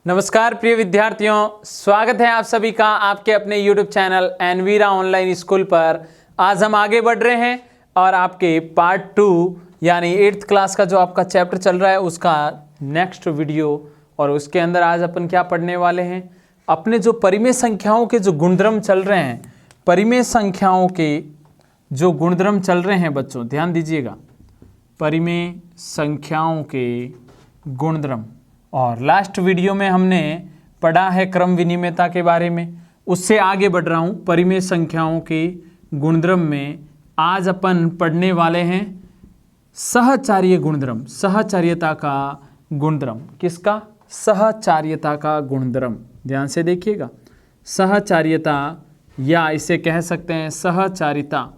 नमस्कार प्रिय विद्यार्थियों, स्वागत है आप सभी का आपके अपने YouTube channel Envira online school पर। आज हम आगे बढ़ रहे हैं और आपके पार्ट 2 यानी 8th क्लास का जो आपका चैप्टर चल रहा है उसका नेक्स्ट वीडियो। और उसके अंदर आज अपन क्या पढ़ने वाले हैं, अपने जो परिमेय संख्याओं के जो गुणधर्म चल रहे हैं, परिमेय संख्याओं के जो गुणधर्म चल रहे हैं बच्चों ध्यान दीजिएगा, परिमेय संख्याओं के गुणधर्म। और लास्ट वीडियो में हमने पढ़ा है क्रम विनिमेयता के बारे में, उससे आगे बढ़ रहा हूँ परिमेय संख्याओं के गुणधर्म में। आज अपन पढ़ने वाले हैं सहचार्य गुणधर्म, सहचार्यता का गुणधर्म। किसका? सहचार्यता का गुणधर्म। ध्यान से देखिएगा, सहचार्यता या इसे कह सकते हैं सहचारिता,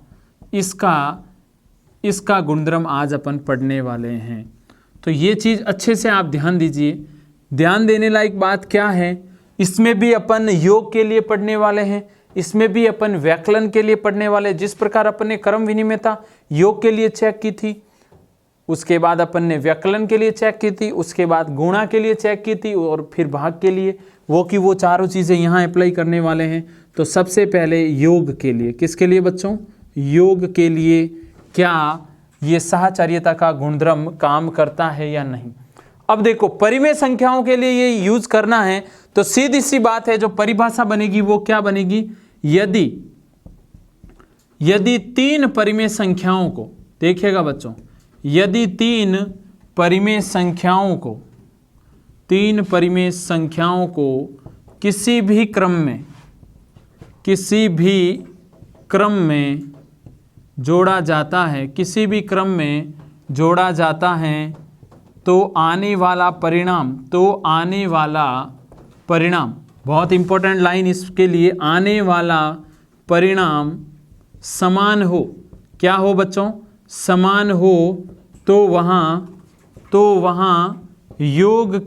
इसका गुणधर्म आज अपन पढ़ने वाले हैं। तो ये चीज़ अच्छे से आप ध्यान दीजिए। ध्यान देने लायक बात क्या है, इसमें भी अपन योग के लिए पढ़ने वाले हैं, इसमें भी अपन व्याकरण के लिए पढ़ने वाले। जिस प्रकार अपन ने क्रम विनिमेयता योग के लिए चेक की थी, उसके बाद अपन ने व्याकरण के लिए चेक की थी, उसके बाद गुणा के लिए चेक की थी और फिर भाग के लिए, वो चारों चीज़ें यहाँ अप्लाई करने वाले हैं। तो सबसे पहले योग के लिए, किसके लिए बच्चों? योग के लिए क्या ये सहचार्यता का गुणधर्म काम करता है या नहीं। अब देखो, परिमेय संख्याओं के लिए ये यूज करना है तो सीधी सी बात है, जो परिभाषा बनेगी वो क्या बनेगी, यदि तीन परिमेय संख्याओं को, देखिएगा बच्चों, यदि तीन परिमेय संख्याओं को किसी भी क्रम में जोड़ा जाता है, किसी भी क्रम में जोड़ा जाता है तो आने वाला परिणाम, बहुत इंपॉर्टेंट लाइन इसके लिए, आने वाला परिणाम समान हो। क्या हो बच्चों? समान हो। तो वहाँ योग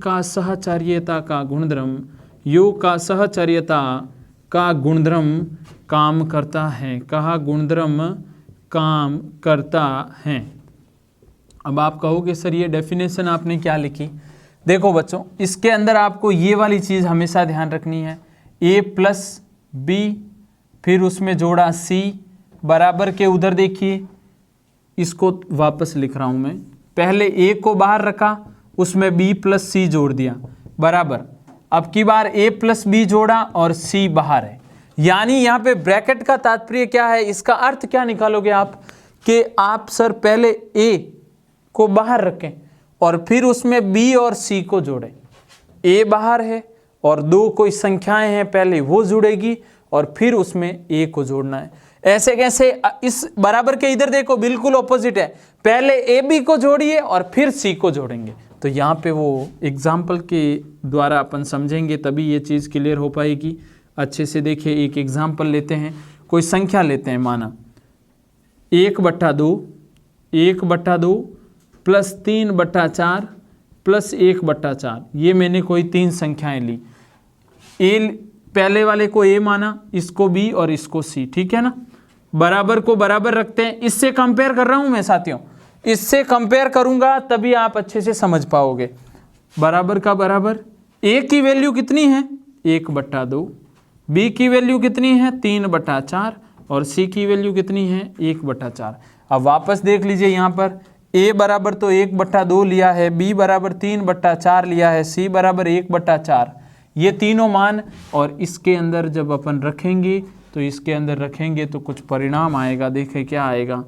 का सहचार्यता का गुणधर्म, योग का सहचार्यता का गुणधर्म काम करता है। कहा गुणधर्म काम करता है। अब आप कहोगे सर ये डेफिनेशन आपने क्या लिखी? देखो बच्चों, इसके अंदर आपको ये वाली चीज़ हमेशा ध्यान रखनी है, a प्लस बी फिर उसमें जोड़ा c बराबर के, उधर देखिए इसको वापस लिख रहा हूँ मैं, पहले a को बाहर रखा, उसमें b प्लस सी जोड़ दिया बराबर। अब की बार a प्लस बी जोड़ा और c बाहर है, यानी यहाँ पे ब्रैकेट का तात्पर्य क्या है, इसका अर्थ क्या निकालोगे आप कि आप सर पहले a को बाहर रखें और फिर उसमें b और c को जोड़ें। a बाहर है और दो कोई संख्याएं हैं, पहले वो जुड़ेगी और फिर उसमें a को जोड़ना है। ऐसे कैसे? इस बराबर के इधर देखो बिल्कुल ऑपोजिट है, पहले a b को जोड़िए और फिर c को जोड़ेंगे। तो यहाँ पे वो एग्जाम्पल के द्वारा अपन समझेंगे तभी ये चीज़ क्लियर हो पाएगी। अच्छे से देखिए, एक एग्जाम्पल लेते हैं, कोई संख्या लेते हैं, माना 1/2 प्लस 3/4 प्लस 1/4। ये मैंने कोई तीन संख्याएं ली, पहले वाले को a माना, इसको b और इसको c, ठीक है ना। बराबर को बराबर रखते हैं, इससे कंपेयर कर रहा हूं मैं साथियों, इससे कंपेयर करूंगा तभी आप अच्छे से समझ पाओगे। बराबर का बराबर, a की वैल्यू कितनी है 1/2, b की वैल्यू कितनी है 3/4 और c की वैल्यू कितनी है 1/4। अब वापस देख लीजिए, यहाँ पर a बराबर तो 1/2 लिया है, b बराबर 3/4 लिया है, c बराबर 1/4, ये तीनों मान। और इसके अंदर जब अपन रखेंगे तो इसके अंदर रखेंगे तो कुछ परिणाम आएगा। देखें क्या आएगा,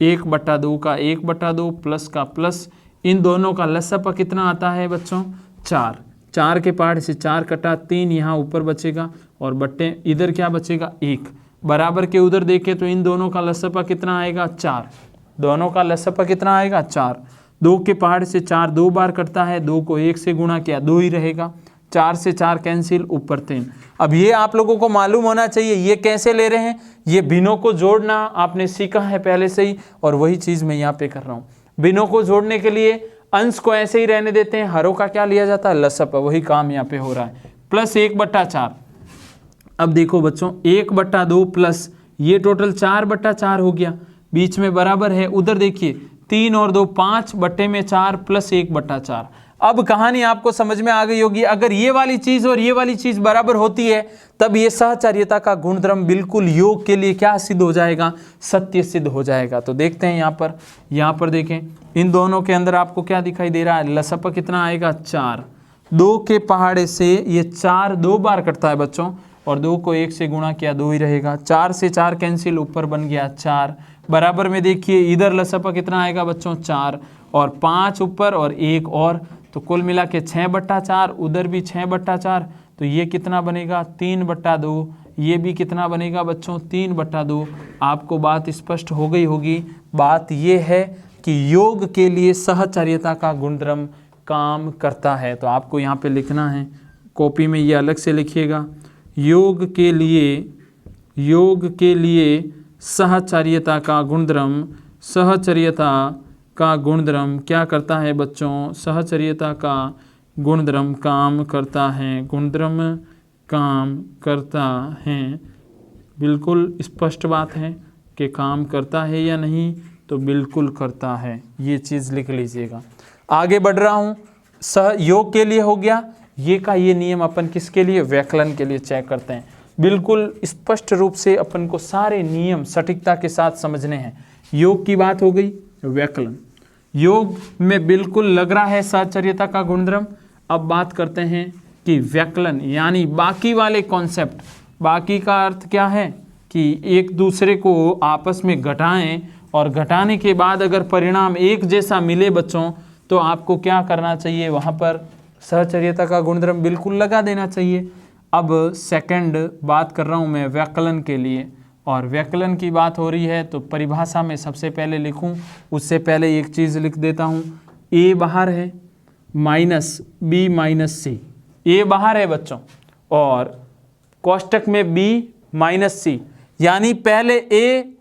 1/2 का 1/2 प्लस का प्लस, इन दोनों का लसापा कितना आता है बच्चों 4। 4 के पार्ट से 4 कटा, 3 यहाँ ऊपर बचेगा और बट्टे इधर क्या बचेगा 1। बराबर के उधर देखें तो इन दोनों का लसापा कितना आएगा 4, दोनों का लसापा कितना आएगा 4। 2 के पहाड़ से 4 2 बार कटता है, 2 को 1 से गुणा किया 2 ही रहेगा, 4 से 4 कैंसिल, ऊपर 3। अब ये आप लोगों को मालूम होना चाहिए ये कैसे ले रहे हैं, ये भिन्नों को जोड़ना आपने सीखा है पहले से ही, और वही चीज़ मैं यहाँ पे कर रहा हूँ। भिन्नों को जोड़ने के लिए अंश को ऐसे ही रहने देते हैं, हरों का क्या लिया जाता है लसापा, वही काम यहाँ पे हो रहा है, प्लस 1/4। अब देखो बच्चों 1/2 प्लस ये टोटल 4/4 हो गया, बीच में बराबर है, उधर देखिए 3 और 2 5/4 प्लस 1/4। अब कहानी आपको समझ में आ गई होगी। अगर ये वाली चीज और ये वाली चीज बराबर होती है तब ये सहचार्यता का गुणधर्म बिल्कुल योग के लिए क्या सिद्ध हो जाएगा, सत्य सिद्ध हो जाएगा। तो देखते हैं यहाँ पर देखें, इन दोनों के अंदर आपको क्या दिखाई दे रहा है, लसप कितना आएगा 4, 2 के पहाड़े से ये 4 2 बार कटता है बच्चों, और 2 को 1 से गुणा किया 2 ही रहेगा, 4 से 4 कैंसिल, ऊपर बन गया 4। बराबर में देखिए इधर लसप कितना आएगा बच्चों 4, और 5 ऊपर और 1 और, तो कुल मिला के 6/4, उधर भी 6/4, तो ये कितना बनेगा 3/2, ये भी कितना बनेगा बच्चों 3/2। आपको बात स्पष्ट हो गई होगी। बात ये है कि योग के लिए सहचार्यता का गुणधर्म काम करता है। तो आपको यहाँ पे लिखना है, कॉपी में ये अलग से लिखिएगा, योग के लिए सहचार्यता का गुणधर्म, सहचर्यता का गुणधर्म क्या करता है बच्चों, सहचर्यता का गुणधर्म काम करता है, गुणधर्म काम करता है। बिल्कुल स्पष्ट बात है कि काम करता है या नहीं, तो बिल्कुल करता है, ये चीज़ लिख लीजिएगा। आगे बढ़ रहा हूँ, योग के लिए हो गया, ये का ये नियम अपन किसके लिए, व्याकलन के लिए चेक करते हैं। बिल्कुल स्पष्ट रूप से अपन को सारे नियम सटीकता के साथ समझने हैं। योग की बात हो गई, व्याकलन, योग में बिल्कुल लग रहा है सहचर्यता का गुणधर्म। अब बात करते हैं कि व्याकलन यानी बाकी वाले कॉन्सेप्ट, बाकी का अर्थ क्या है कि एक दूसरे को आपस में घटाएं, और घटाने के बाद अगर परिणाम एक जैसा मिले बच्चों, तो आपको क्या करना चाहिए, वहाँ पर सहचर्यता का गुणधर्म बिल्कुल लगा देना चाहिए। अब सेकंड बात कर रहा हूँ मैं व्याकलन के लिए, और व्याकलन की बात हो रही है तो परिभाषा में सबसे पहले लिखूँ, उससे पहले एक चीज़ लिख देता हूँ, ए बाहर है माइनस बी माइनस सी, ए बाहर है बच्चों, और कोष्टक में बी माइनस सी, यानी पहले ए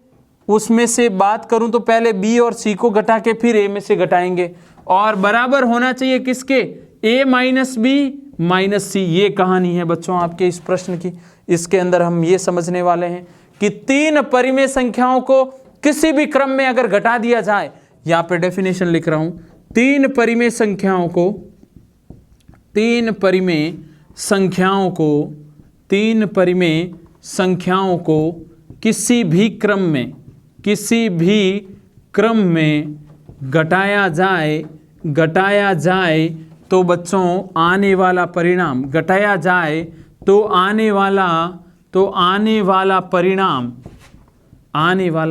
उसमें से बात करूं तो पहले बी और सी को घटा के फिर ए में से घटाएंगे, और बराबर होना चाहिए किसके, ए माइनस बी माइनस सी। ये कहानी है बच्चों आपके इस प्रश्न की। इसके अंदर हम ये समझने वाले हैं कि 3 परिमेय संख्याओं को किसी भी क्रम में अगर घटा दिया जाए, यहां पे डेफिनेशन लिख रहा हूं, 3 परिमेय संख्याओं को, 3 परिमेय संख्याओं को, 3 परिमेय संख्याओं को किसी भी क्रम में घटाया जाए तो बच्चों आने वाला परिणाम, घटाया जाए तो आने वाला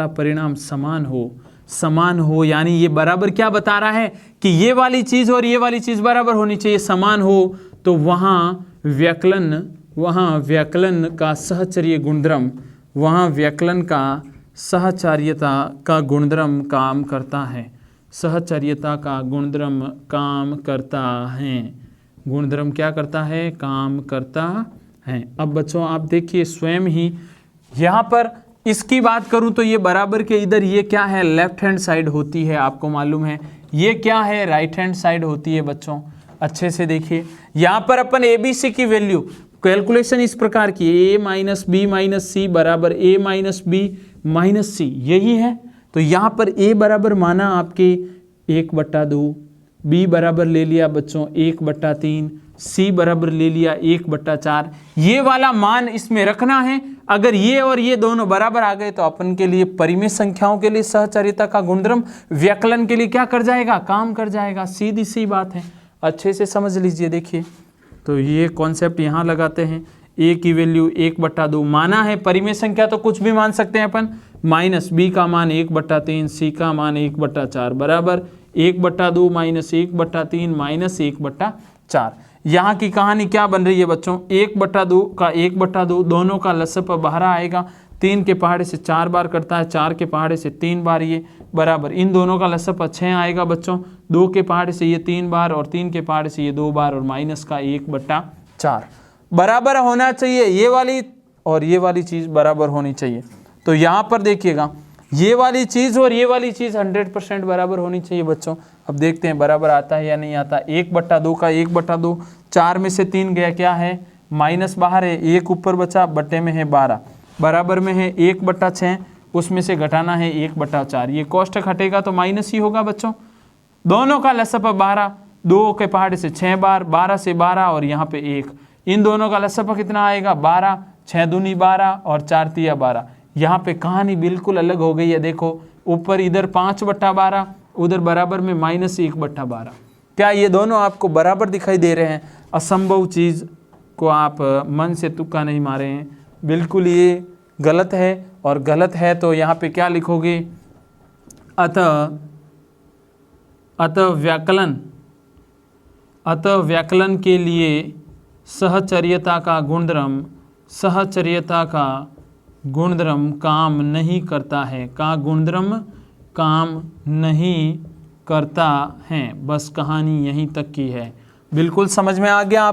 परिणाम समान हो, यानी ये बराबर क्या बता रहा है कि ये वाली चीज और ये वाली चीज बराबर होनी चाहिए, समान हो, तो वहाँ व्याकलन का सहचर्य गुणधर्म, वहाँ व्याकलन का सहचार्यता का गुणधर्म काम करता है, सहचर्यता का गुणधर्म काम करता है, गुणधर्म क्या करता है, काम करता है। अब बच्चों आप देखिए स्वयं ही यहाँ पर इसकी बात करूँ तो ये बराबर के इधर ये क्या है, लेफ्ट हैंड साइड होती है, आपको मालूम है, ये क्या है, राइट हैंड साइड होती है बच्चों। अच्छे से देखिए, यहाँ पर अपन ए बी सी की वैल्यू कैलकुलेशन इस प्रकार की, ए माइनस बी माइनस सी बराबर ए माइनस बी माइनस सी, यही है। तो यहाँ पर ए बराबर माना आपके 1/2, बी बराबर ले लिया बच्चों 1/3, सी बराबर ले लिया 1/4, ये वाला मान इसमें रखना है। अगर ये और ये दोनों बराबर आ गए तो अपन के लिए परिमेय संख्याओं के लिए सहचार्यता का गुणधर्म व्याकलन के लिए क्या कर जाएगा, काम कर जाएगा, सीधी सी बात है। अच्छे से समझ लीजिए, देखिए तो ये कॉन्सेप्ट यहाँ लगाते हैं, ए की वैल्यू 1/2 माना है, परिमेय संख्या तो कुछ भी मान सकते हैं अपन, माइनस बी का मान 1/3, सी का मान 1/4 बराबर 1/2 माइनस 1/3 माइनस 1/4। यहाँ की कहानी क्या बन रही है बच्चों, 1/2 का 1/2 दोनों का लसप बाहर आएगा, 3 के पहाड़े से 4 बार करता है, 4 के पहाड़े से 3 बार, ये बराबर इन दोनों का लसप 6 आएगा बच्चों, 2 के पहाड़े से ये 3 बार और 3 के पहाड़े से ये 2 बार, और माइनस का 1/4 बराबर होना चाहिए, ये वाली और ये वाली चीज़ बराबर होनी चाहिए। तो यहाँ पर देखिएगा ये वाली चीज़ और ये वाली चीज़ 100% बराबर होनी चाहिए बच्चों। अब देखते हैं बराबर आता है या नहीं आता। 1/2 का 1/2, 4 में से 3 गया, क्या है माइनस बाहर है, 1 ऊपर बचा, बट्टे में है 12, बराबर में है 1/6, उसमें से घटाना है 1/4, ये कोष्टक हटेगा तो माइनस ही होगा बच्चों। दोनों का लसप 12, 2 के पहाड़े से 6 बार, 12 से 12 और यहाँ पे 1, इन दोनों का लसफा कितना आएगा 12, 6 दूनी 12 और 4 तिया 12। यहाँ पे कहानी बिल्कुल अलग हो गई है। देखो ऊपर इधर 5/12, उधर बराबर में -1/12। क्या ये दोनों आपको बराबर दिखाई दे रहे हैं? असंभव चीज़ को आप मन से तुक्का नहीं मारे हैं, बिल्कुल ये गलत है। और गलत है तो यहाँ पे क्या लिखोगे? अतः व्याकलन के लिए सहचर्यता का गुणधर्म काम नहीं करता है, का गुणधर्म काम नहीं करता है। बस कहानी यहीं तक की है। बिल्कुल समझ में आ गया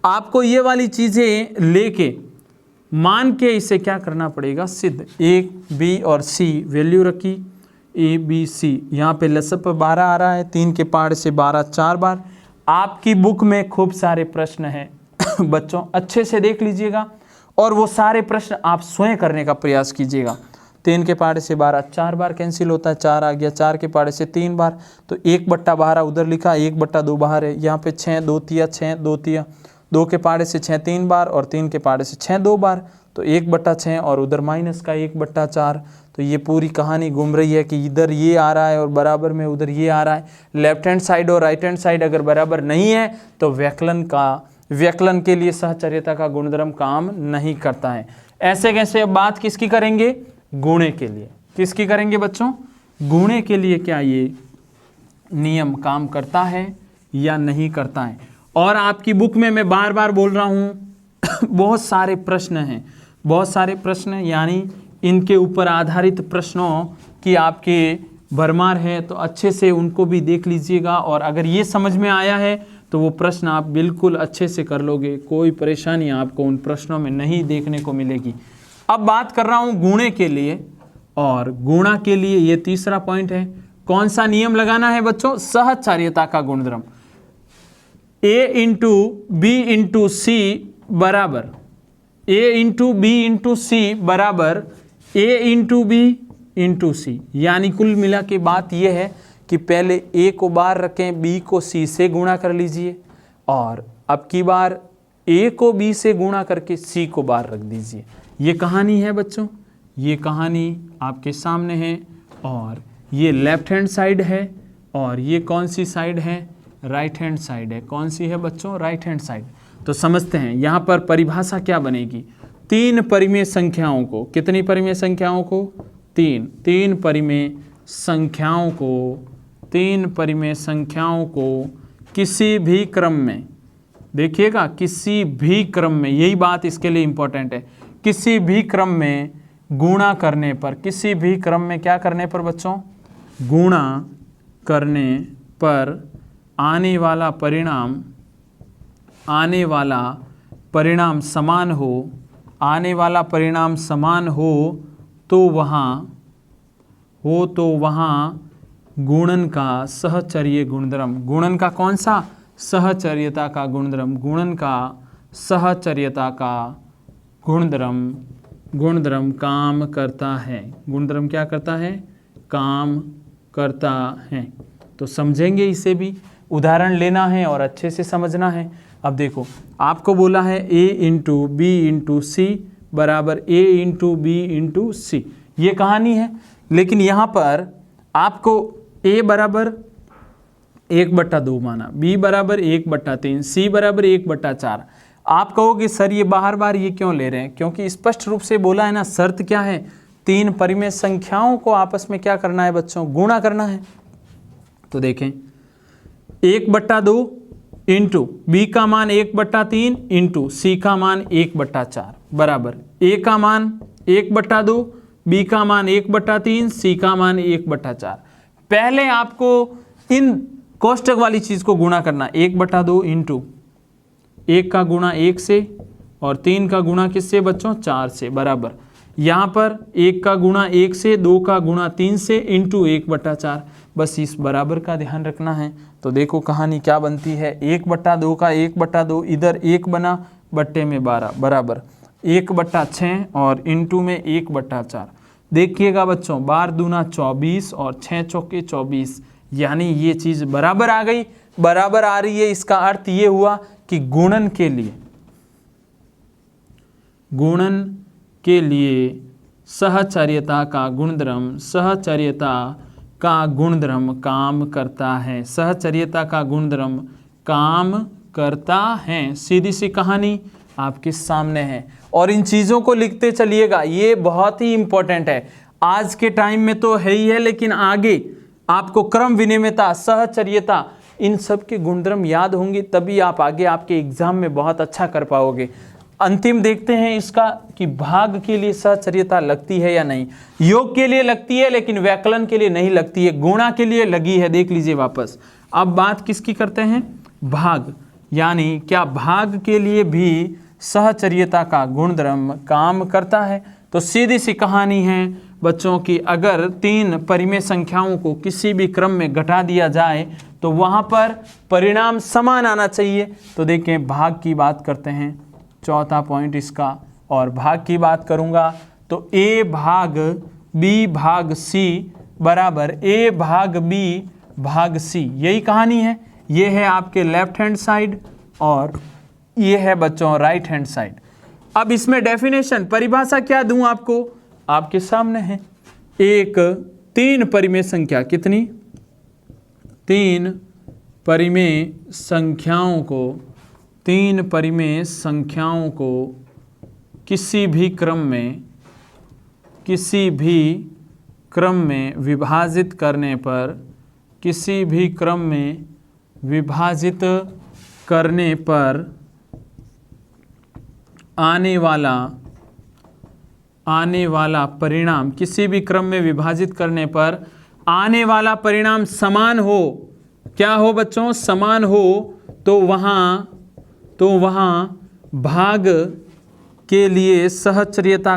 आपको ये वाली चीज़ें लेके मान के इसे क्या करना पड़ेगा? सिद्ध। A, B और C वैल्यू रखी, A, B, C। यहाँ पे लसप 12 आ रहा है, 3 के पहाड़ से 12 4 बार। आपकी बुक में खूब सारे प्रश्न हैं बच्चों, अच्छे से देख लीजिएगा और वो सारे प्रश्न आप स्वयं करने का प्रयास कीजिएगा। 3 के पहाड़े से 12 4 बार कैंसिल होता है, 4 आ गया, 4 के पहाड़े से 3 बार, तो 1/12 उधर लिखा, 1/2 बाहर है। यहाँ पे 6 2 तिया 6 2 तिया, 2 के पहाड़े से 6 3 बार और 3 के पहाड़े से 6 2 बार, तो 1/6 और उधर माइनस का 1/4। तो ये पूरी कहानी घूम रही है कि इधर ये आ रहा है और बराबर में उधर ये आ रहा है। लेफ्ट हैंड साइड और राइट हैंड साइड अगर बराबर नहीं है तो व्याकलन के लिए सहचर्यता का गुणधर्म काम नहीं करता है। ऐसे कैसे? अब बात किसकी करेंगे? गुणे के लिए। किसकी करेंगे बच्चों? गुणे के लिए क्या ये नियम काम करता है या नहीं करता है? और आपकी बुक में मैं बार बार बोल रहा हूँ बहुत सारे प्रश्न हैं, बहुत सारे प्रश्न, यानी इनके ऊपर आधारित प्रश्नों की आपके भरमार है, तो अच्छे से उनको भी देख लीजिएगा। और अगर ये समझ में आया है तो वो प्रश्न आप बिल्कुल अच्छे से कर लोगे, कोई परेशानी आपको उन प्रश्नों में नहीं देखने को मिलेगी। अब बात कर रहा हूँ गुणे के लिए, और गुणा के लिए ये तीसरा पॉइंट है। कौन सा नियम लगाना है बच्चों? सहचर्यता का गुणधर्म। A इंटू बी इंटू सी बराबर A इंटू बी इंटू सी बराबर A इंटू बी इंटू सी। यानी कुल मिला के बात यह है कि पहले A को बाहर रखें, B को C से गुणा कर लीजिए, और अब की बार A को B से गुणा करके C को बाहर रख दीजिए। ये कहानी है बच्चों, ये कहानी आपके सामने है। और ये लेफ्ट हैंड साइड है और ये कौन सी साइड है? राइट हैंड साइड है। कौन सी है बच्चों? Right hand side. तो समझते हैं यहाँ पर परिभाषा क्या बनेगी। 3 परिमेय संख्याओं को, कितनी परिमेय संख्याओं को? 3 परिमेय संख्याओं को, 3 परिमेय संख्याओं को किसी भी क्रम में, देखिएगा किसी भी क्रम में, यही बात इसके लिए इंपॉर्टेंट है, किसी भी क्रम में गुणा करने पर, किसी भी क्रम में क्या करने पर बच्चों? गुणा करने पर आने वाला परिणाम समान हो, आने वाला परिणाम समान हो तो वहाँ गुणन का सहचर्य गुणधर्म, गुणन का कौन सा? सहचर्यता का गुणधर्म, गुणन का सहचर्यता का गुणधर्म काम करता है। गुणधर्म क्या करता है? काम करता है। तो समझेंगे, इसे भी उदाहरण लेना है और अच्छे से समझना है। अब देखो आपको बोला है A इंटू बी इंटू सी बराबर A into B into C, ये कहानी है। लेकिन यहाँ पर आपको A बराबर 1/2 माना, B बराबर 1/3, C बराबर 1/4। आप कहोगे सर ये बार ये क्यों ले रहे हैं? क्योंकि स्पष्ट रूप से बोला है ना, शर्त क्या है? 3 परिमेय संख्याओं को आपस में क्या करना है बच्चों? गुणा करना है। तो देखें 1/2 इंटू बी का मान 1/3 इंटू सी का मान 1/4 बराबर A का मान 1/2, B का मान 1/3, C का मान 1/4। पहले आपको इन कोष्टक वाली चीज़ को गुणा करना। 1/2 इंटू 1 का गुणा 1 से और 3 का गुणा किससे बच्चों? 4 से बराबर यहाँ पर 1 का गुणा 1 से, 2 का गुणा 3 से इंटू 1/4। बस इस बराबर का ध्यान रखना है। तो देखो कहानी क्या बनती है। 1/2 का 1/2 इधर 1 बना, बट्टे में 12 बराबर 1/6 और इंटू में 1/4। देखिएगा बच्चों 12 दूना 24 और 6 चौके 24, यानी ये चीज़ बराबर आ गई। बराबर आ रही है, इसका अर्थ ये हुआ कि गुणन के लिए सहचर्यता का गुणधर्म काम करता है। सहचर्यता का गुणधर्म काम करता है। सीधी सी कहानी आपके सामने है और इन चीज़ों को लिखते चलिएगा, ये बहुत ही इंपॉर्टेंट है। आज के टाइम में तो है ही है, लेकिन आगे आपको क्रम विनिमयता, सहचर्यता, इन सब के गुणधर्म याद होंगे, तभी आप आगे आपके एग्जाम में बहुत अच्छा कर पाओगे। अंतिम देखते हैं इसका कि भाग के लिए सहचर्यता लगती है या नहीं। योग के लिए लगती है लेकिन व्याकरण के लिए नहीं लगती है, गुणा के लिए लगी है। देख लीजिए वापस। अब बात किसकी करते हैं? भाग, यानी क्या भाग के लिए भी सहचर्यता का गुणधर्म काम करता है? तो सीधी सी कहानी है बच्चों की, अगर 3 परिमेय संख्याओं को किसी भी क्रम में घटा दिया जाए तो वहाँ पर परिणाम समान आना चाहिए। तो देखें, भाग की बात करते हैं, चौथा पॉइंट इसका। और भाग की बात करूँगा तो A भाग B भाग C बराबर A भाग B भाग C, यही कहानी है। ये है आपके लेफ्ट हैंड साइड और ये है बच्चों राइट हैंड साइड। अब इसमें डेफिनेशन, परिभाषा क्या दूं आपको? आपके सामने है। एक 3 परिमेय संख्या, कितनी? 3 परिमेय संख्याओं को किसी भी क्रम में विभाजित करने पर आने वाला परिणाम, किसी भी क्रम में विभाजित करने पर आने वाला परिणाम समान हो। क्या हो बच्चों? समान हो। तो वहाँ भाग के लिए सहचर्यता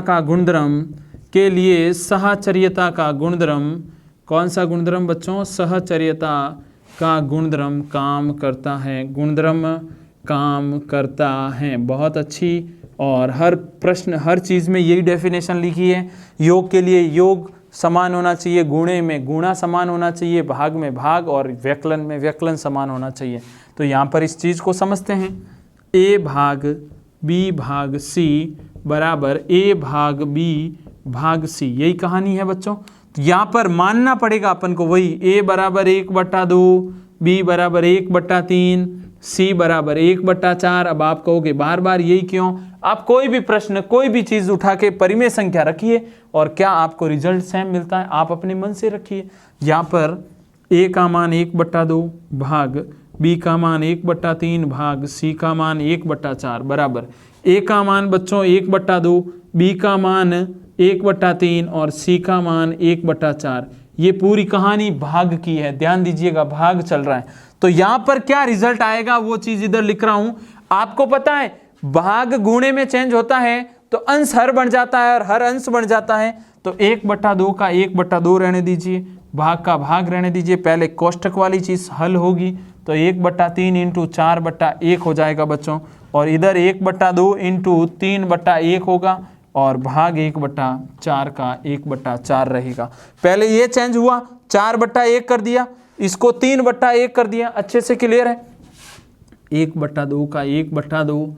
का गुणधर्म, कौन सा गुणधर्म बच्चों? सहचर्यता का गुणधर्म काम करता है। बहुत अच्छी। और हर प्रश्न, हर चीज़ में यही डेफिनेशन लिखी है। योग के लिए योग समान होना चाहिए, गुणे में गुणा समान होना चाहिए, भाग में भाग और व्यकलन में व्यकलन समान होना चाहिए। तो यहाँ पर इस चीज़ को समझते हैं। A भाग B भाग C बराबर A भाग B भाग C, यही कहानी है बच्चों। तो यहाँ पर मानना पड़ेगा अपन को वही, A बराबर 1/2, B बराबर 1/3, C बराबर 1/4। अब आप कहोगे बार बार यही क्यों? आप कोई भी प्रश्न, कोई भी चीज़ उठा के परिमेय संख्या रखिए और क्या आपको रिजल्ट सेम मिलता है? आप अपने मन से रखिए। यहाँ पर A का मान 1/2 भाग B का मान 1/3 भाग C का मान 1/4 बराबर A का मान बच्चों 1/2, B का मान 1/3 और C का मान 1/4। ये पूरी कहानी भाग की है, ध्यान दीजिएगा, भाग चल रहा है। तो यहाँ पर क्या रिजल्ट आएगा वो चीज़ इधर लिख रहा हूँ। आपको पता है भाग गुणे में चेंज होता है तो अंश हर बन जाता है और हर अंश बन जाता है। तो 1/2 का 1/2 रहने दीजिए, भाग का भाग रहने दीजिए। पहले कोष्ठक वाली चीज़ हल होगी तो 1/3 इंटू 4/1 हो जाएगा बच्चों, और इधर 1/2 इंटू 3/1 होगा और भाग 1/4 का 1/4 रहेगा। पहले ये चेंज हुआ, 4/1 कर दिया, इसको 3/1 कर दिया। अच्छे से क्लियर है? 1/2 का 1/2,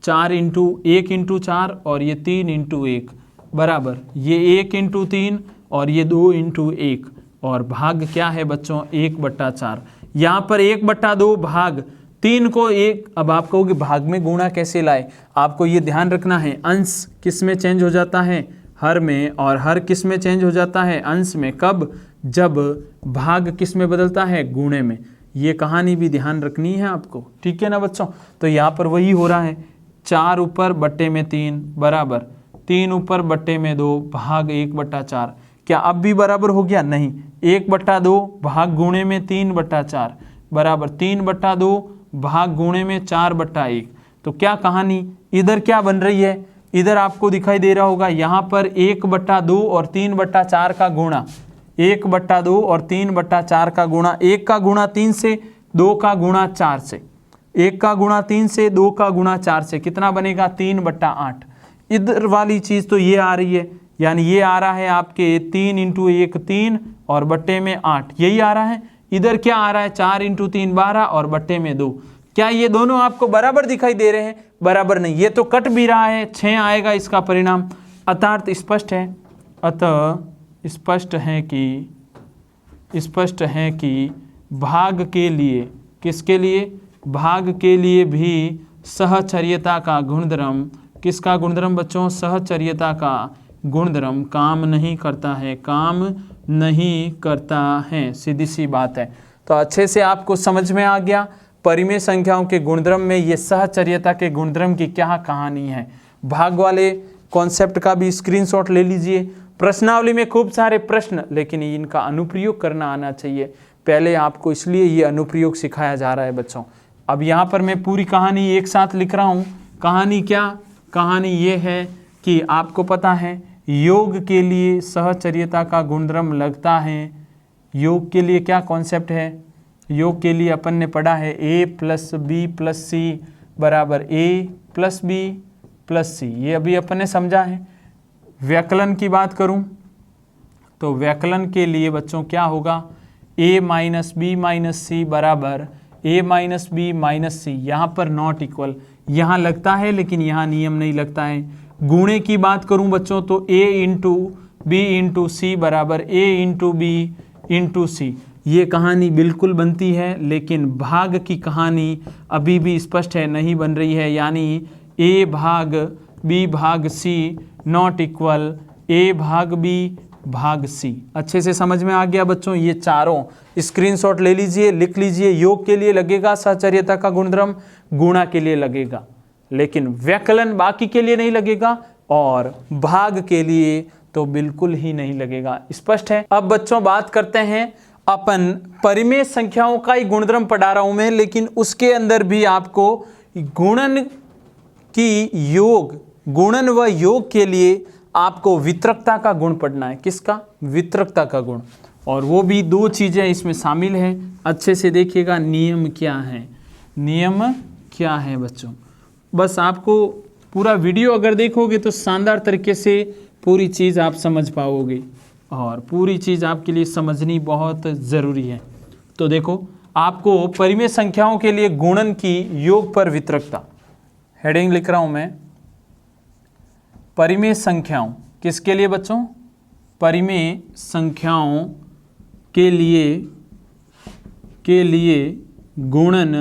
4 इंटू 1 इंटू 4 और ये 3 इंटू 1 बराबर ये 1 इंटू 3 और ये 2 इंटू 1, और भाग क्या है बच्चों? 1/4। यहाँ पर 1/2 भाग 3 को 1। अब आप कहोगे भाग में गुणा कैसे लाए? आपको ये ध्यान रखना है, अंश किस में चेंज हो जाता है? हर में। और हर किस में चेंज हो जाता है? अंश में। कब? जब भाग किस में बदलता है? गुणे में। ये कहानी भी ध्यान रखनी है आपको, ठीक है ना बच्चों? तो यहाँ पर वही हो रहा है, 4 ऊपर बट्टे में 3 बराबर 3 ऊपर बट्टे में 2 भाग 1/4। क्या अब भी बराबर हो गया? नहीं। 1/2 भाग गुणे में 3/4 बराबर 3/2 भाग गुणे में 4/1। तो क्या कहानी इधर क्या बन रही है? इधर आपको दिखाई दे रहा होगा, यहाँ पर 1/2 और 3/4 का गुणा, 1/2 और 3/4 का गुणा, 1 का गुणा 3 से, 2 का गुणा 4 से, 1 का गुणा 3 से, 2 का गुणा 4 से, कितना बनेगा? 3/8। इधर वाली चीज़ तो ये आ रही है, यानी ये आ रहा है आपके 3 इंटू 1 3 और बट्टे में 8, यही आ रहा है। इधर क्या आ रहा है 4 × 3 12 और बट्टे में 2। क्या ये दोनों आपको बराबर दिखाई दे रहे हैं? बराबर नहीं, ये तो कट भी रहा है, 6 आएगा इसका परिणाम। अतः स्पष्ट है, अतः स्पष्ट है कि भाग के लिए, किसके लिए? भाग के लिए भी सहचर्यता का गुणधर्म, किसका गुणधर्म बच्चों? सहचर्यता का गुणधर्म काम नहीं करता है, काम नहीं करता है, सीधी सी बात है। तो अच्छे से आपको समझ में आ गया परिमेय संख्याओं के गुणधर्म में ये सहचर्यता के गुणधर्म की क्या कहानी है। भाग वाले कॉन्सेप्ट का भी स्क्रीनशॉट ले लीजिए। प्रश्नावली में खूब सारे प्रश्न, लेकिन इनका अनुप्रयोग करना आना चाहिए। पहले आपको इसलिए ये अनुप्रयोग सिखाया जा रहा है बच्चों। अब यहाँ पर मैं पूरी कहानी एक साथ लिख रहा हूँ। कहानी क्या? कहानी ये है कि आपको पता है योग के लिए सहचर्यता का गुणधर्म लगता है। योग के लिए क्या कॉन्सेप्ट है? योग के लिए अपन ने पढ़ा है a + b + c बराबर a + b + c, ये अभी अपन ने समझा है। व्याकलन की बात करूं तो व्याकलन के लिए बच्चों क्या होगा? a - b - c बराबर a - b - c। यहाँ पर नॉट इक्वल यहाँ लगता है, लेकिन यहाँ नियम नहीं लगता है। गुणे की बात करूं बच्चों तो a × b × c बराबर a × b × c। ये कहानी बिल्कुल बनती है, लेकिन भाग की कहानी अभी भी स्पष्ट है, नहीं बन रही है। यानी a भाग b भाग c नॉट इक्वल a भाग b भाग c। अच्छे से समझ में आ गया बच्चों? ये चारों स्क्रीनशॉट ले लीजिए, लिख लीजिए। योग के लिए लगेगा सहचर्यता का गुणधर्म, गुणा के लिए लगेगा, लेकिन व्याकलन बाकी के लिए नहीं लगेगा, और भाग के लिए तो बिल्कुल ही नहीं लगेगा। स्पष्ट है? अब बच्चों बात करते हैं, अपन परिमेय संख्याओं का ही गुणधर्म पढ़ा रहा हूं मैं, लेकिन उसके अंदर भी आपको गुणन की योग, गुणन व योग के लिए आपको वितरकता का गुण पढ़ना है। किसका? वितरकता का गुण। और वो भी 2 चीजें इसमें शामिल हैं। अच्छे से देखिएगा नियम क्या है, नियम क्या है बच्चों। बस आपको पूरा वीडियो अगर देखोगे तो शानदार तरीके से पूरी चीज़ आप समझ पाओगे, और पूरी चीज़ आपके लिए समझनी बहुत ज़रूरी है। तो देखो, आपको परिमेय संख्याओं के लिए गुणन की योग पर वितरकता, हेडिंग लिख रहा हूं मैं, परिमेय संख्याओं किसके लिए बच्चों? परिमेय संख्याओं के लिए गुणन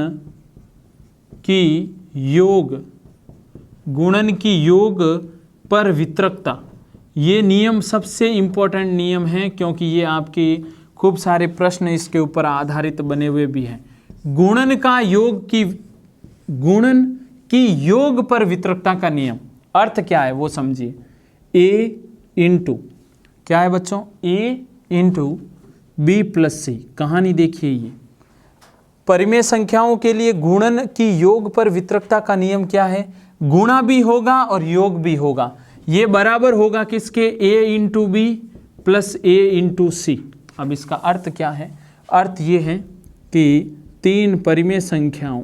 की योग, गुणन की योग पर वितरकता। ये नियम सबसे इम्पोर्टेंट नियम है, क्योंकि ये आपके खूब सारे प्रश्न इसके ऊपर आधारित बने हुए भी हैं। गुणन की योग पर वितरकता का नियम अर्थ क्या है वो समझिए। a × क्या है बच्चों? a × b + c। कहानी देखिए, ये परिमेय संख्याओं के लिए गुणन की योग पर वितरकता का नियम क्या है? गुणा भी होगा और योग भी होगा। ये बराबर होगा किसके? a × b + a × c। अब इसका अर्थ क्या है? अर्थ ये है कि 3 परिमेय संख्याओं,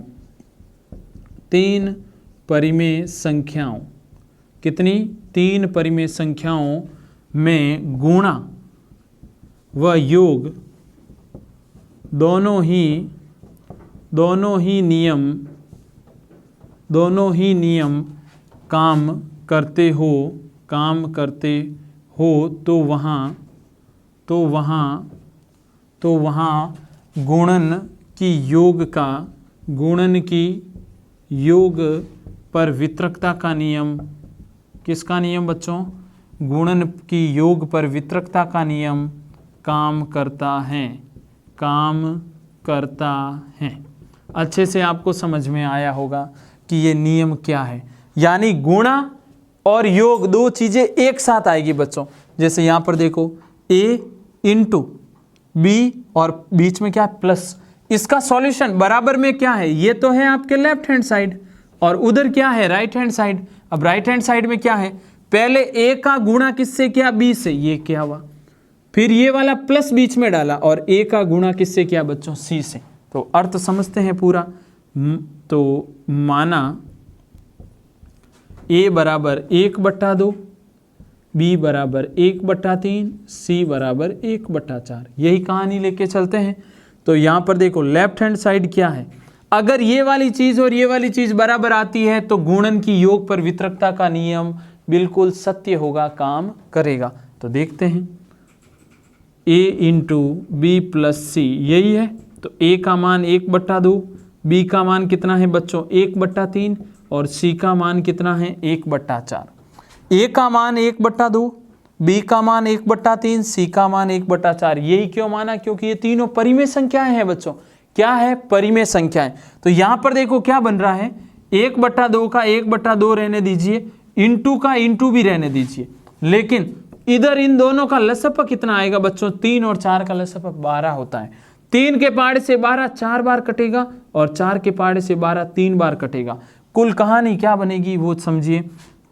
कितनी? 3 परिमेय संख्याओं में गुणा व योग दोनों ही नियम काम करते हो तो वहाँ गुणन की योग पर वितरकता का नियम, किसका नियम बच्चों? गुणन की योग पर वितरकता का नियम काम करता है। अच्छे से आपको समझ में आया होगा कि ये नियम क्या है। यानी गुणा और योग 2 चीजें एक साथ आएगी बच्चों। जैसे यहाँ पर देखो a × b और बीच में क्या है? प्लस। इसका सॉल्यूशन बराबर में क्या है? ये तो है आपके लेफ्ट हैंड साइड, और उधर क्या है? Right hand side. अब राइट हैंड साइड में क्या है? पहले a का गुणा किससे किया? b से, ये क्या हुआ? फिर ये वाला प्लस बीच में डाला, और a का गुणा किससे किया बच्चों? c से। तो अर्थ समझते हैं पूरा। तो माना a बराबर 1/2, b बराबर 1/3, c बराबर 1/4। यही कहानी लेके चलते हैं। तो यहाँ पर देखो लेफ्ट हैंड साइड क्या है, अगर ये वाली चीज और ये वाली चीज बराबर आती है तो गुणन की योग पर वितरकता का नियम बिल्कुल सत्य होगा, काम करेगा। तो देखते हैं a इंटू बी प्लस सी यही है, तो a का मान 1/2, b का मान कितना है बच्चों 1/3 और c का मान कितना है 1/4। a का मान 1/2, b का मान 1/3, c का मान 1/4। यही क्यों माना, क्योंकि ये तीनों परिमेय संख्याएं हैं बच्चों। क्या है, परिमेय संख्याएं। तो यहां पर देखो क्या बन रहा है, 1/2 का 1/2 रहने दीजिए, इंटू का इंटू भी रहने दीजिए, लेकिन इधर इन दोनों का लसप कितना आएगा बच्चों, 3 और 4 का लसप 12 होता है। 3 के पहाड़े से 12 4 बार कटेगा और 4 के पहाड़े से 12 3 बार कटेगा। कुल कहानी क्या बनेगी वो समझिए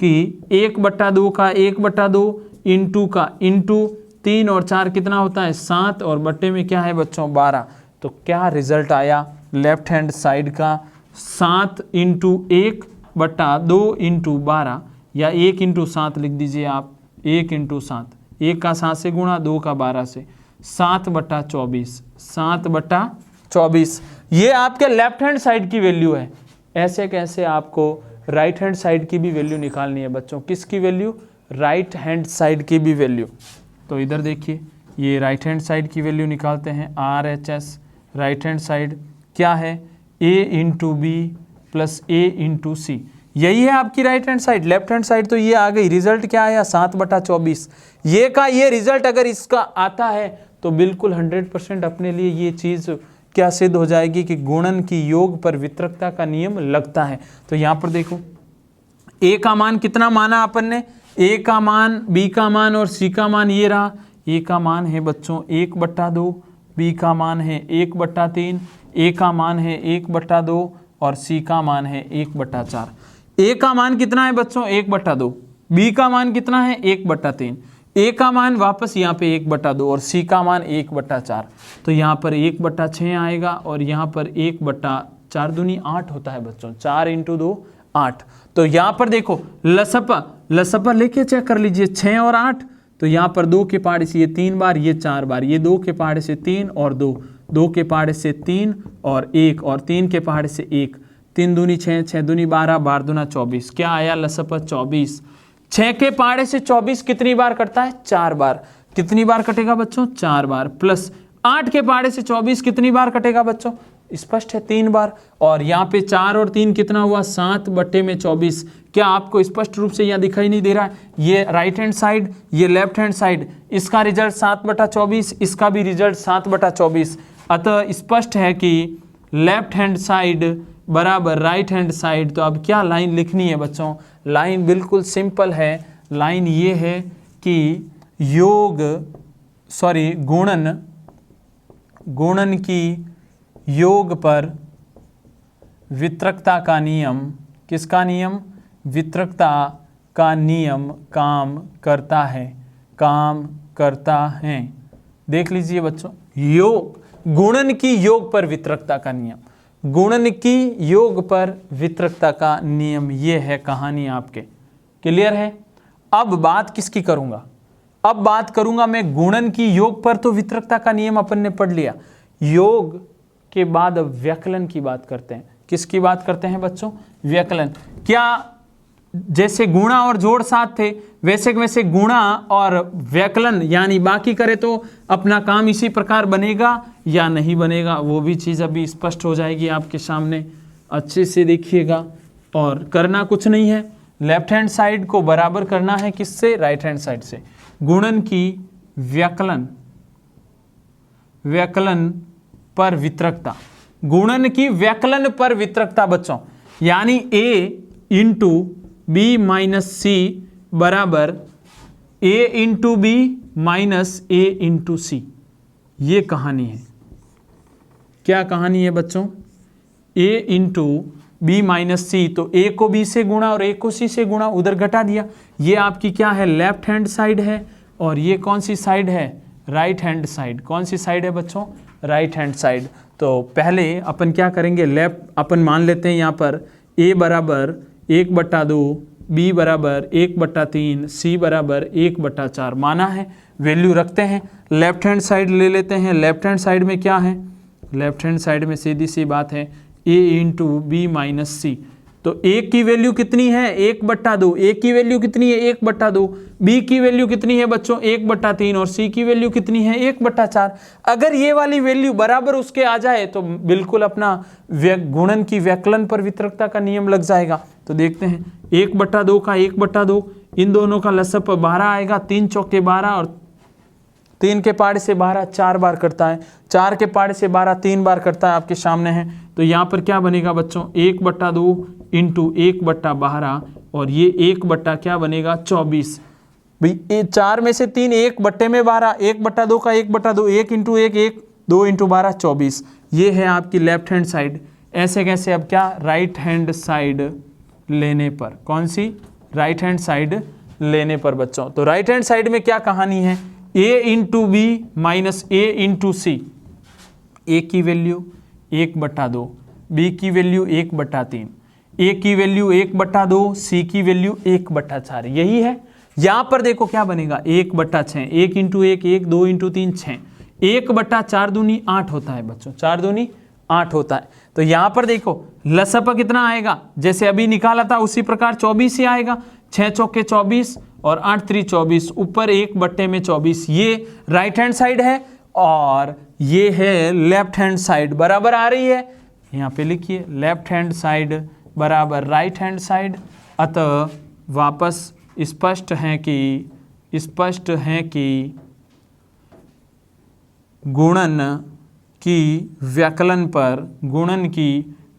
कि 1/2 का 1/2 इंटू का इंटू 3 और 4 कितना होता है 7 और बट्टे में क्या है बच्चों 12। तो क्या रिजल्ट आया लेफ्ट हैंड साइड का, 7 इंटू 1/2 इंटू 12 या 1 इंटू 7 लिख दीजिए आप, 1 इंटू 7, 1 का 7 से गुणा, 2 का 12 से, 7/24, 7/24। ये आपके लेफ्ट हैंड साइड की वैल्यू है। ऐसे कैसे आपको राइट हैंड साइड की भी वैल्यू निकालनी है बच्चों, किसकी वैल्यू, राइट हैंड साइड की भी वैल्यू। तो इधर देखिए ये राइट हैंड साइड की वैल्यू निकालते हैं, RHS राइट हैंड साइड क्या है, a into B plus a into C, यही है आपकी right hand side. Left hand side तो ये आ गई, रिजल्ट क्या आया 7/24। ये का ये रिजल्ट अगर इसका आता है तो बिल्कुल 100% अपने लिए ये चीज़ क्या सिद्ध हो जाएगी कि गुणन की योग पर वितरकता का नियम लगता है। तो यहाँ पर देखो a का मान कितना माना अपन ने, a का मान, b का मान और c का मान ये रहा। a का मान है बच्चों 1/2, b का मान है 1/3, a का मान है 1/2 और c का मान है 1/4। a का मान कितना है बच्चों 1/2, b का मान कितना है 1/3, a का मान वापस यहाँ पे 1/2 और c का मान 1/4। तो यहाँ पर 1/6 आएगा और यहाँ पर 1/4 दूनी 8 होता है बच्चों, 4 इंटू 2 8। तो यहाँ पर देखो लसपा लेके चेक कर लीजिए 6 और 8। तो यहाँ पर 2 के पहाड़े से ये 3 बार, ये 4 बार, ये 2 के पहाड़े से 3 और 2, 2 के पहाड़े से 3 और 1 और 3 के पहाड़े से 1, 3 दूनी 6, 6 दूनी 12, 12 दूना 24। क्या आया लसपा 24। 6 के पहाड़े से 24 कितनी बार कटता है 4 बार। कितनी बार कटेगा बच्चों 4 बार। प्लस 8 के पहाड़े से 24 कितनी बार कटेगा बच्चों, स्पष्ट है 3 बार। और यहाँ पे 4 और 3 कितना हुआ 7/24। क्या आपको स्पष्ट रूप से यहाँ दिखाई नहीं दे रहा है, ये राइट हैंड साइड ये लेफ्ट हैंड साइड, इसका रिजल्ट 7/24, इसका भी रिजल्ट 7/24। अतः स्पष्ट है कि लेफ्ट हैंड साइड बराबर राइट हैंड साइड। तो अब क्या लाइन लिखनी है बच्चों, लाइन बिल्कुल सिंपल है। लाइन ये है कि गुणन की योग पर वितरकता का नियम, किसका नियम, वितरकता का नियम काम करता है। देख लीजिए बच्चों, गुणन की योग पर वितरकता का नियम, गुणन की योग पर वितरकता का नियम, ये है कहानी आपके। क्लियर है। अब बात किसकी करूंगा, अब बात करूंगा मैं गुणन की योग पर। तो वितरकता का नियम अपन ने पढ़ लिया, योग के बाद अब व्यकलन की बात करते हैं। किसकी बात करते हैं बच्चों, व्यकलन। क्या जैसे गुणा और जोड़ साथ थे वैसे वैसे गुणा और व्यकलन यानी बाकी करे तो अपना काम इसी प्रकार बनेगा या नहीं बनेगा, वो भी चीज़ अभी स्पष्ट हो जाएगी आपके सामने। अच्छे से देखिएगा। और करना कुछ नहीं है, लेफ्ट हैंड साइड को बराबर करना है किससे, राइट हैंड साइड से। गुणन की व्यकलन पर वितरकता, गुणन की व्यकलन पर वितरकता बच्चों, यानी a into B minus C बराबर a into B minus a into C. ये कहानी है। क्या कहानी है बच्चों, a into B minus C, तो a को b से गुणा और a को c से गुणा, उधर घटा दिया। ये आपकी क्या है, लेफ्ट हैंड साइड है और ये कौन सी साइड है, राइट हैंड साइड। कौन सी साइड है बच्चों, राइट हैंड साइड। तो पहले अपन क्या करेंगे, लेफ्ट अपन मान लेते हैं यहाँ पर a बराबर 1/2, b बराबर 1/3, c बराबर 1/4 माना है, वैल्यू रखते हैं। लेफ्ट हैंड साइड ले लेते हैं। लेफ्ट हैंड साइड में क्या है, लेफ्ट हैंड साइड में सीधी सी बात है a into B minus C. तो a की वैल्यू कितनी है 1/2, a की वैल्यू कितनी है 1/2, b की वैल्यू कितनी है बच्चों 1/3 और c की वैल्यू कितनी है 1/4। अगर ये वाली वैल्यू बराबर उसके आ जाए तो बिल्कुल अपना गुणन की व्यकलन पर वितरकता का नियम लग जाएगा। तो देखते हैं 1/2 का 1/2, इन दोनों का लसअप 12 आएगा, 3 चौके 12 और 3 के पाड़े से 12 4 बार करता है, 4 के पाड़े से 12 3 बार करता है, आपके सामने है। तो यहाँ पर क्या बनेगा बच्चों 1/2 इंटू 1/12 और ये 1 क्या बनेगा 24। भाई 4 में से 3 1/12, 1/2 का 1/2, 1 इंटू 1 1, 2 इंटू 12 24। ये है आपकी लेफ्ट हैंड साइड। ऐसे कैसे, अब क्या राइट हैंड साइड लेने पर, कौन सी राइट हैंड साइड लेने पर बच्चों। तो राइट हैंड साइड में क्या कहानी है a into B minus a into c. a की वैल्यू 1/2, b की वैल्यू 1/3, a की वैल्यू 1/2, c की वैल्यू 1/4। यही है। यहां पर देखो क्या बनेगा 1/6, 1 इंटू 1 1, 2 इंटू 3 6, 1/4 दूनी 8 होता है बच्चों, 4 दूनी 8 होता है। तो यहां पर देखो लसअप कितना आएगा, जैसे अभी निकाला था उसी प्रकार 24 ही आएगा। 6 चौके 24 और 8 3 24, ऊपर 1/24। ये राइट हैंड साइड है और ये है लेफ्ट हैंड साइड, बराबर आ रही है। यहाँ पे लिखिए लेफ्ट हैंड साइड बराबर राइट हैंड साइड। अतः वापस स्पष्ट है कि गुणन की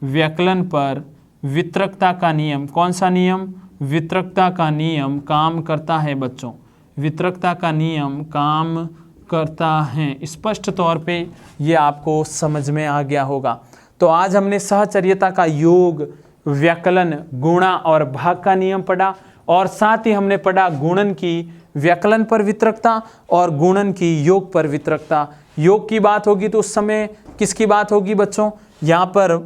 व्यकलन पर वितरकता का नियम, कौन सा नियम, वितरकता का नियम काम करता है बच्चों, वितरकता का नियम काम करता है। स्पष्ट तौर पे ये आपको समझ में आ गया होगा। तो आज हमने सहचर्यता का योग, व्यकलन, गुणा और भाग का नियम पढ़ा और साथ ही हमने पढ़ा गुणन की व्यकलन पर वितरकता और गुणन की योग पर वितरकता। योग की बात होगी तो उस समय किसकी बात होगी बच्चों, यहाँ पर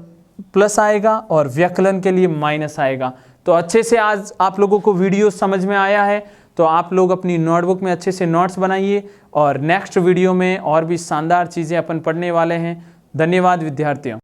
प्लस आएगा और व्यकलन के लिए माइनस आएगा। तो अच्छे से आज आप लोगों को वीडियो समझ में आया है तो आप लोग अपनी नोटबुक में अच्छे से नोट्स बनाइए और नेक्स्ट वीडियो में और भी शानदार चीज़ें अपन पढ़ने वाले हैं। धन्यवाद विद्यार्थियों।